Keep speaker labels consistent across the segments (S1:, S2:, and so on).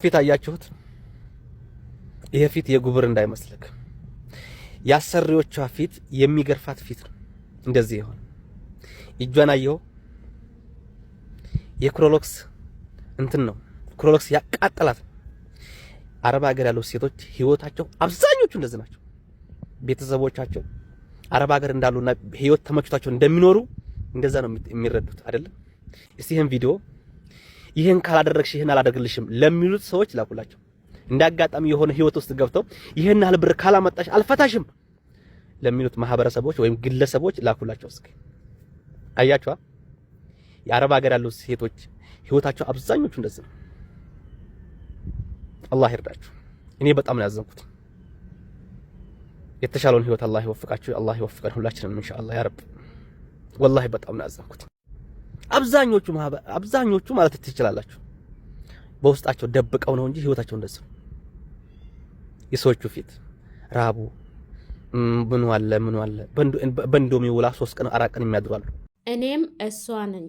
S1: ፊት አያችሁት? ይሄ ፊት የጉብር እንዳይመስልክ ያሰሪዎቿ ፊት የሚገርፋት ፊት ነው። እንደዚህ ይሆን እጇን አየው። የክሮሎክስ እንትን ነው። ክሮሎክስ ያቃጠላት። አረብ ሀገር ያሉ ሴቶች ህይወታቸው አብዛኞቹ እንደዚህ ናቸው። ቤተሰቦቻቸው አረብ ሀገር እንዳሉና ህይወት ተመችቷቸው እንደሚኖሩ እንደዛ ነው የሚረዱት አይደለም። እስቲ ይሄን ቪዲዮ ይሄን ካላደረግሽ ይሄን አላደርግልሽም ለሚሉት ሰዎች ላኩላቸው። እንዳጋጣሚ የሆነ ህይወት ውስጥ ገብተው ይሄን ያህል ብር ካላመጣሽ አልፈታሽም ለሚሉት ማህበረሰቦች ወይም ግለሰቦች ላኩላቸው። እስኪ አያችኋ? የአረብ ሀገር ያሉ ሴቶች ህይወታቸው አብዛኞቹ እንደዚህ ነው። አላህ ይርዳችሁ። እኔ በጣም ነው ያዘንኩት። የተሻለውን ህይወት አላህ ይወፍቃችሁ። አላህ ይወፍቀን ሁላችንም ኢንሻአላህ ያ ረብ። ወላሂ በጣም ነው ያዘንኩት። አብዛኞቹ ማለት ትችላላችሁ በውስጣቸው ደብቀው ነው እንጂ ህይወታቸው እንደዚህ ነው። የሰዎቹ ፊት ራቡ ምን ዋለ በእንዶሚ ውላ 3 ቀን 4 ቀን የሚያድሩ አሉ።
S2: እኔም እሷ ነኝ።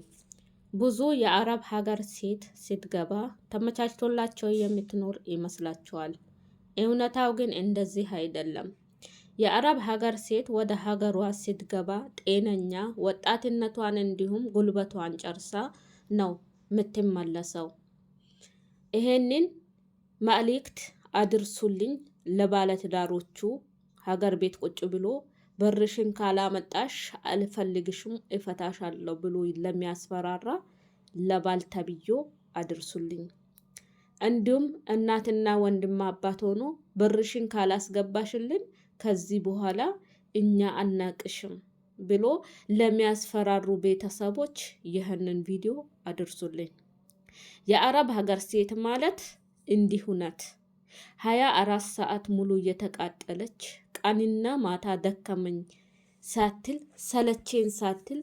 S2: ብዙ የአረብ ሀገር ሴት ስትገባ ተመቻችቶላቸው የምትኖር ይመስላችኋል። እውነታው ግን እንደዚህ አይደለም። የአረብ ሀገር ሴት ወደ ሀገሯ ስትገባ ጤነኛ ወጣትነቷን እንዲሁም ጉልበቷን ጨርሳ ነው የምትመለሰው። ይሄንን መልእክት አድርሱልኝ ለባለትዳሮቹ። ሀገር ቤት ቁጭ ብሎ በርሽን ካላመጣሽ አልፈልግሽም እፈታሻለሁ ብሎ ለሚያስፈራራ ለባል ተብዮ አድርሱልኝ። እንዲሁም እናትና ወንድም አባት ሆኖ በርሽን ካላስገባሽልን ከዚህ በኋላ እኛ አናቅሽም ብሎ ለሚያስፈራሩ ቤተሰቦች ይህንን ቪዲዮ አድርሱልኝ። የአረብ ሀገር ሴት ማለት እንዲሁ ናት። 24 ሰዓት ሙሉ እየተቃጠለች ቀንና ማታ ደከመኝ ሳትል ሰለቼን ሳትል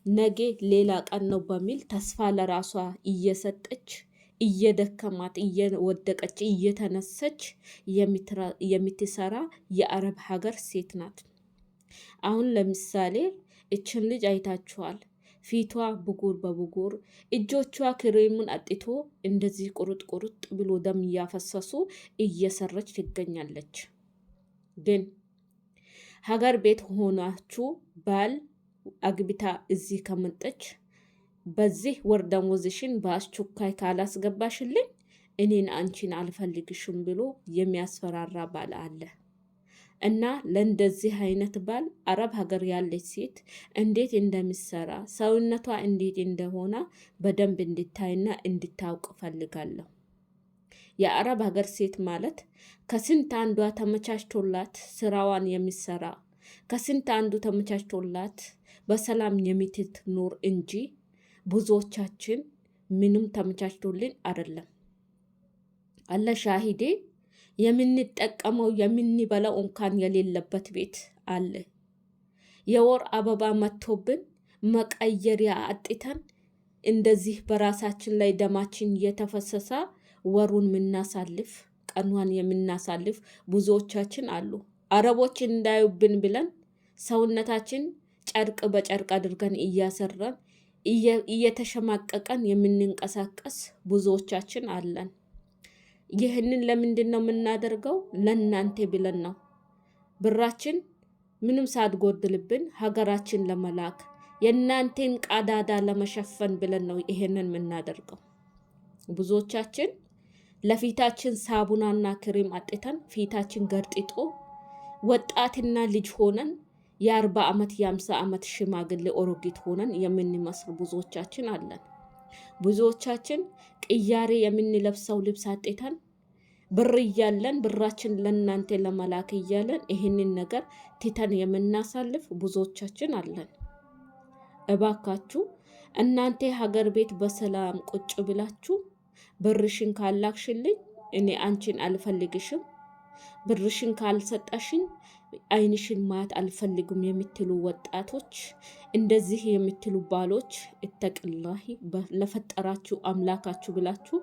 S2: ነገ ሌላ ቀን ነው በሚል ተስፋ ለራሷ እየሰጠች እየደከማት እየወደቀች እየተነሰች የምትሰራ የአረብ ሀገር ሴት ናት። አሁን ለምሳሌ እችን ልጅ አይታችኋል። ፊቷ ብጉር በብጉር እጆቿ ክሬሙን አጥቶ እንደዚህ ቁርጥ ብሎ ደም እያፈሰሱ እየሰረች ትገኛለች። ግን ሀገር ቤት ሆናችሁ ባል አግብታ እዚህ ከመጠች በዚህ ወር ደሞዝሽን በአስቸኳይ ካላስገባሽልኝ እኔን አንቺን አልፈልግሽም ብሎ የሚያስፈራራ ባል አለ። እና ለእንደዚህ አይነት ባል አረብ ሀገር ያለች ሴት እንዴት እንደምትሰራ ሰውነቷ እንዴት እንደሆነ በደንብ እንድታይና እንድታውቅ ፈልጋለሁ። የአረብ ሀገር ሴት ማለት ከስንት አንዷ ተመቻችቶላት ስራዋን የሚሰራ ከስንት አንዱ ተመቻችቶላት በሰላም የምትኖር እንጂ ብዙዎቻችን ምንም ተመቻችቶልን አይደለም። አለ ሻሂዴ የምንጠቀመው የምንበላው እንኳን የሌለበት ቤት አለ። የወር አበባ መጥቶብን መቀየሪያ አጥተን እንደዚህ በራሳችን ላይ ደማችን እየተፈሰሰ ወሩን የምናሳልፍ ቀኗን የምናሳልፍ ብዙዎቻችን አሉ። አረቦች እንዳዩብን ብለን ሰውነታችን ጨርቅ በጨርቅ አድርገን እያሰራን እየተሸማቀቀን የምንንቀሳቀስ ብዙዎቻችን አለን። ይህንን ለምንድን ነው የምናደርገው? ለእናንተ ብለን ነው። ብራችን ምንም ሳትጎድልብን ሀገራችን ለመላክ የእናንተን ቀዳዳ ለመሸፈን ብለን ነው ይሄንን የምናደርገው። ብዙዎቻችን ለፊታችን ሳቡናና ክሬም አጥተን ፊታችን ገርጥጦ ወጣትና ልጅ ሆነን የ40 ዓመት የ50 ዓመት ሽማግሌ ኦሮጊት ሆነን የምንመስል ብዙዎቻችን አለን። ብዙዎቻችን ቅያሬ የምንለብሰው ልብስ አጥተን ብር እያለን ብራችን ለእናንተ ለመላክ እያለን ይህንን ነገር ትተን የምናሳልፍ ብዙዎቻችን አለን። እባካችሁ እናንተ ሀገር ቤት በሰላም ቁጭ ብላችሁ ብርሽን ካላክሽልኝ እኔ አንቺን አልፈልግሽም፣ ብርሽን ካልሰጣሽኝ አይንሽን ማየት አልፈልግም የምትሉ ወጣቶች፣ እንደዚህ የምትሉ ባሎች እተቅላሂ ለፈጠራችሁ አምላካችሁ ብላችሁ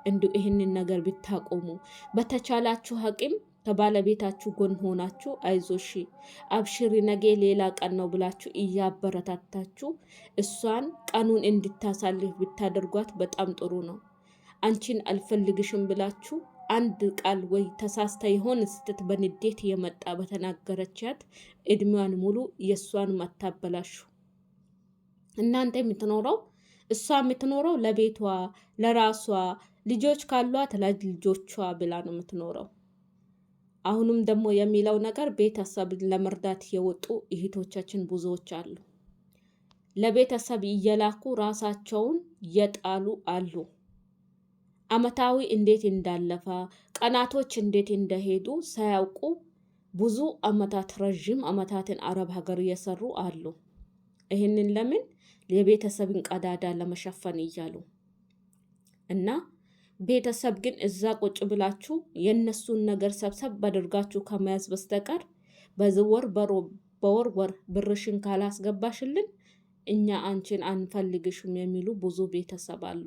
S2: እንዲሁ ይህንን ነገር ብታቆሙ። በተቻላችሁ አቅም ከባለቤታችሁ ጎን ሆናችሁ አይዞሽ አብሽሪ ነገ ሌላ ቀን ነው ብላችሁ እያበረታታችሁ እሷን ቀኑን እንድታሳልፍ ብታደርጓት በጣም ጥሩ ነው። አንቺን አልፈልግሽም ብላችሁ አንድ ቃል ወይ ተሳስታ የሆነ ስህተት በንዴት የመጣ በተናገረቻት እድሜዋን ሙሉ የእሷን ማታበላሹ። እናንተ የምትኖረው እሷ የምትኖረው ለቤቷ ለራሷ ልጆች ካሏት ለልጆቿ ብላ ነው የምትኖረው። አሁንም ደግሞ የሚለው ነገር ቤተሰብን ለመርዳት የወጡ እህቶቻችን ብዙዎች አሉ። ለቤተሰብ እየላኩ ራሳቸውን የጣሉ አሉ። አመታዊ እንዴት እንዳለፈ ቀናቶች እንዴት እንደሄዱ ሳያውቁ ብዙ አመታት ረዥም አመታትን አረብ ሀገር እየሰሩ አሉ። ይህንን ለምን? የቤተሰብን ቀዳዳ ለመሸፈን እያሉ እና ቤተሰብ ግን እዛ ቁጭ ብላችሁ የእነሱን ነገር ሰብሰብ አድርጋችሁ ከመያዝ በስተቀር በወር ወር ብርሽን ካላስገባሽልን እኛ አንቺን አንፈልግሽም የሚሉ ብዙ ቤተሰብ አሉ።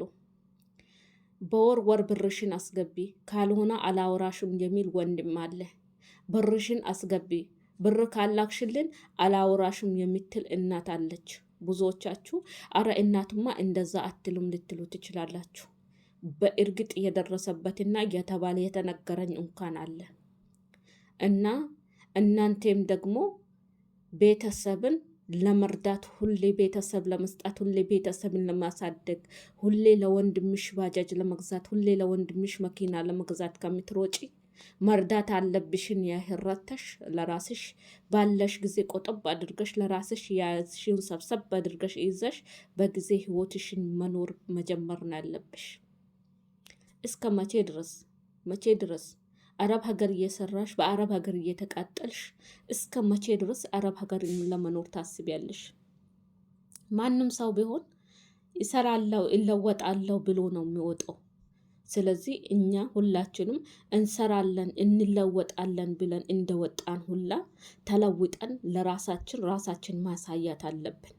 S2: በወር ወር ብርሽን አስገቢ ካልሆነ አላወራሽም የሚል ወንድም አለ። ብርሽን አስገቢ ብር ካላክሽልን አላወራሽም የምትል እናት አለች። ብዙዎቻችሁ አረ እናቱማ እንደዛ አትሉም ልትሉ ትችላላችሁ። በእርግጥ የደረሰበትና የተባለ የተነገረኝ እንኳን አለ እና እናንተም ደግሞ ቤተሰብን ለመርዳት ሁሌ ቤተሰብ ለመስጣት ሁሌ ቤተሰብን ለማሳደግ ሁሌ ለወንድምሽ ባጃጅ ለመግዛት ሁሌ ለወንድምሽ መኪና ለመግዛት ከምትሮጪ መርዳት አለብሽን ያህል ረተሽ ለራስሽ ባለሽ ጊዜ ቆጠብ አድርገሽ ለራስሽ የያዝሽውን ሰብሰብ አድርገሽ ይዘሽ በጊዜ ህይወትሽን መኖር መጀመር ነው ያለብሽ። እስከ መቼ ድረስ አረብ ሀገር እየሰራሽ በአረብ ሀገር እየተቃጠልሽ እስከ መቼ ድረስ አረብ ሀገር ለመኖር ታስቢያለሽ? ማንም ሰው ቢሆን ይሰራለው ይለወጣለው ብሎ ነው የሚወጣው። ስለዚህ እኛ ሁላችንም እንሰራለን እንለወጣለን ብለን እንደወጣን ሁላ ተለውጠን ራሳችን ማሳያት አለብን።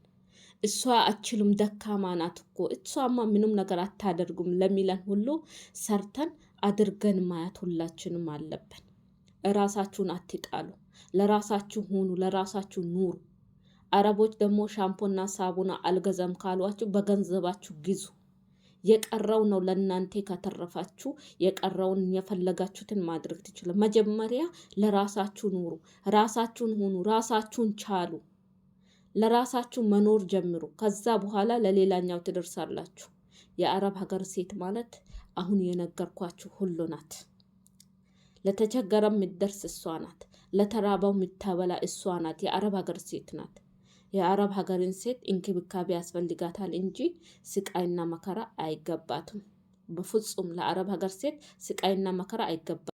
S2: እሷ አችልም ደካማ ናት እኮ እሷማ ምንም ነገር አታደርጉም ለሚለን ሁሉ ሰርተን አድርገን ማየት ሁላችንም አለብን። ራሳችሁን አትጣሉ፣ ለራሳችሁ ሁኑ፣ ለራሳችሁ ኑሩ። አረቦች ደግሞ ሻምፖና ሳቡና አልገዛም ካሏችሁ በገንዘባችሁ ግዙ። የቀረው ነው ለእናንተ ከተረፋችሁ የቀረውን የፈለጋችሁትን ማድረግ ትችላላችሁ። መጀመሪያ ለራሳችሁ ኑሩ፣ ራሳችሁን ሁኑ፣ ራሳችሁን ቻሉ። ለራሳችሁ መኖር ጀምሩ። ከዛ በኋላ ለሌላኛው ትደርሳላችሁ። የአረብ ሀገር ሴት ማለት አሁን የነገርኳችሁ ሁሉ ናት። ለተቸገረ የምትደርስ እሷ ናት። ለተራባው የምታበላ እሷ ናት። የአረብ ሀገር ሴት ናት። የአረብ ሀገርን ሴት እንክብካቤ ያስፈልጋታል እንጂ ስቃይና መከራ አይገባትም። በፍጹም ለአረብ ሀገር ሴት ስቃይና መከራ አይገባም።